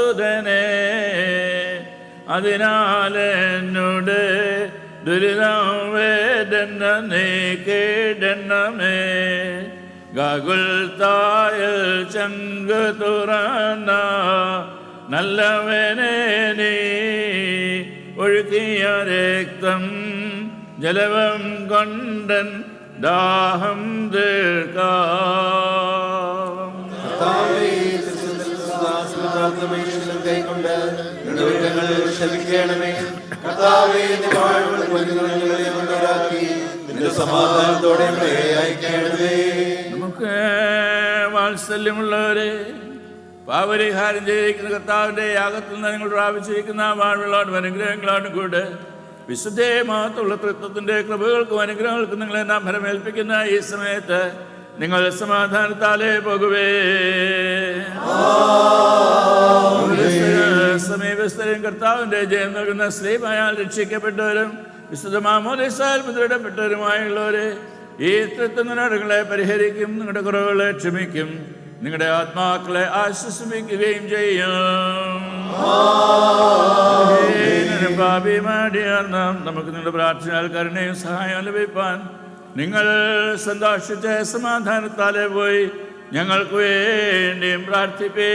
സുതനെ. അതിനാൽ എന്നോട് ദുരിതം വേദന നീക്കിടണമേ. ഗാഗുൽത്തായിൽ ചങ്ക് തുറന്ന നല്ലവനെ നീ ഒഴുകിയ രക്തം ജലവും കൊണ്ടൻ ദാഹം തീർക്കാം. നമുക്ക് വാത്സല്യമുള്ളവരെ, പാപരിഹാരം ചെയ്തിരിക്കുന്ന കർത്താവിന്റെ യാഗത്തിൽ നിന്ന് നിങ്ങൾ പ്രാപിച്ചിരിക്കുന്ന വാഴ്വുകളോടും അനുഗ്രഹങ്ങളോടും കൂടെ വിശുദ്ധേ മഹത്തുള്ള തൃത്വത്തിന്റെ കൃപകൾക്കും അനുഗ്രഹങ്ങൾക്കും നിങ്ങളെ നാം ഫലമേൽപ്പിക്കുന്ന ഈ സമയത്ത് നിങ്ങൾ സമാധാനത്താലേ പോകുവേ. സമീപസ്ഥരും കർത്താവിന്റെ ജയം നൽകുന്ന സ്ത്രീമായാൽ രക്ഷിക്കപ്പെട്ടവരും വിശുദ്ധ മാമോദീസാൽ മുദ്രയിടപ്പെട്ടവരുമായുള്ളവരെ, ഈ തൃത്വങ്ങളെ പരിഹരിക്കും, നിങ്ങളുടെ കുറവുകളെ ക്ഷമിക്കും, നിങ്ങളുടെ ആത്മാക്കളെ ആശ്വസിപ്പിക്കുകയും ചെയ്യും. നമുക്ക് നിങ്ങളുടെ പ്രാർത്ഥനയാൽ കരുണയും സഹായം ലഭിപ്പാൻ നിങ്ങൾ സന്തോഷിച്ച് സമാധാനത്താലെ പോയി ഞങ്ങൾക്ക് വേണ്ടിയും പ്രാർത്ഥിപ്പേ.